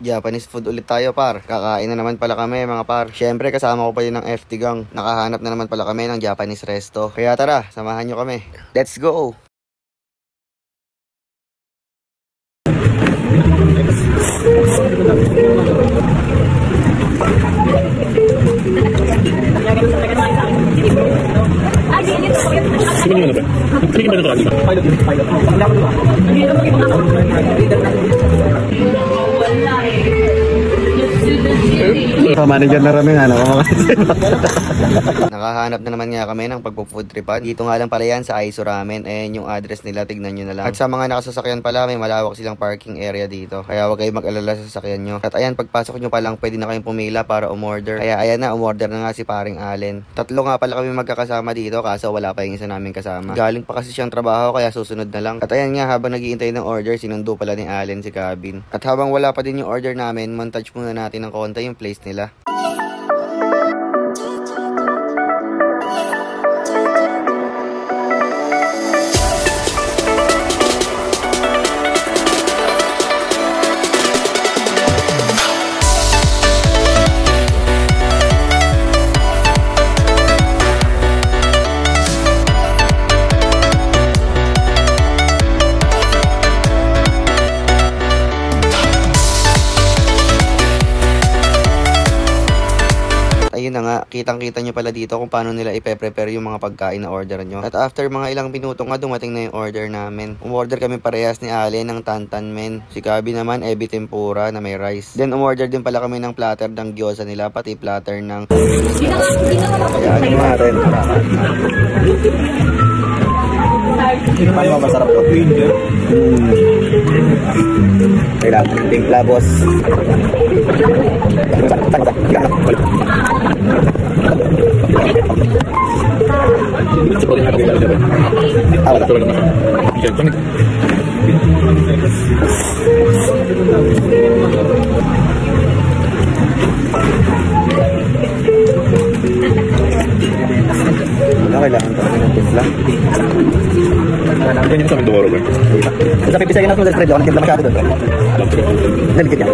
Japanese food ulit tayo par. Kakain na naman pala kami mga par. Syempre kasama ko pa yun ng FT gang. Nakahanap na naman pala kami ng Japanese resto. Kaya tara, samahan nyo kami. Let's go! Sige nyo na ba? Sige ba na ito? Manager na ramen ano. Nakahanap na naman nga kami ng pagpo-food tripan. Dito nga lang pala yan sa Aiso Ramen. Ayan yung address nila, tignan nyo na lang. At sa mga nakasasakyan pala, may malawak silang parking area dito. Kaya huwag kayong mag-alala sa sasakyan nyo. At ayan, pagpasok nyo pa lang, pwede na kayong pumila para umorder. Kaya ayan na, umorder na nga si paring Allen. Tatlo nga pala kami magkakasama dito, kaso wala pa yung isa namin kasama. Galing pa kasi siyang trabaho, kaya susunod na lang. At ayan nga, habang naghihintay ng order, sinundo pala ni Allen si Cabin. At habang wala pa din yung order namin, montage muna natin ng konti yung place nila. Ayun na nga, kitang-kita nyo pala dito kung paano nila ipe-prepare yung mga pagkain na order nyo. At after mga ilang minuto nga, dumating na yung order namin. Umorder kami parehas ni Allen ng tantan men. Si Kabi naman, ebi tempura na may rice. Then umorder din pala kami ng platter ng gyoza nila, pati platter ng... Ayan, natin. Paano masarap to? Kailangan timpla, boss. Kailangan talaga ng timpla. Ganyan sa Mindoro ba? Sa pipisayin natin ng thread, ang timpla masyado doon. Delicate yan.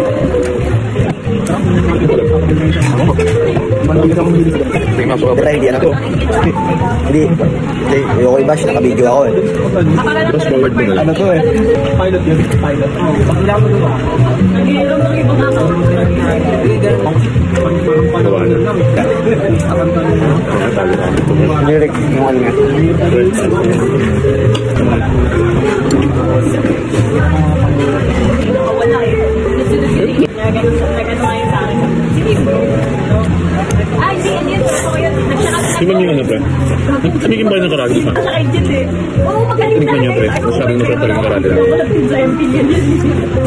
Pero hindi ano to. Hindi. Ayoko i-bash, naka-video ako eh. Fast forward mo na lang. Ano to eh? Pilot yun. Pilot. Pakila mo doon. Lyric yung ano nga. Tingnan nyo ano, pre. Tumigin ba ng karagis pa? Tingnan nyo, pre. Masyadong masarap talagang karagis.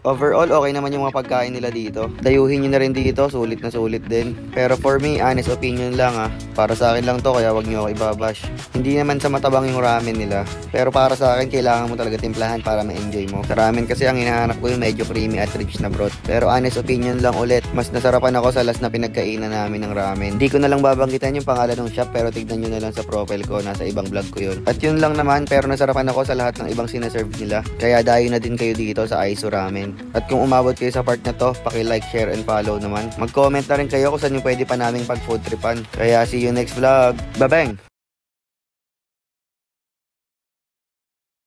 Overall, okay naman yung mga pagkain nila dito. Dayuhin nyo na rin dito, sulit na sulit din. Pero for me, honest opinion lang para sa akin lang to, kaya wag nyo ako ibabash. Hindi naman sa matabang yung ramen nila. Pero para sa akin, kailangan mo talaga timplahan para ma-enjoy mo. Sa ramen kasi ang hinahanap ko yung medyo creamy at rich na broth. Pero honest opinion lang ulit, mas nasarapan ako sa last na pinagkainan namin ng ramen. Di ko na lang babanggitan yung pangalan ng shop, pero tignan nyo na lang sa profile ko, nasa ibang vlog ko yun. At yun lang naman, pero nasarapan ako sa lahat ng ibang sinaserve nila. Kaya dayo na din kayo dito sa Aiso Ramen. At kung umabot kayo sa part na to, paki-like, share, and follow naman. Mag-comment na rin kayo kung saan yung pwede pa naming pag-food tripan. Kaya see you next vlog. Babang!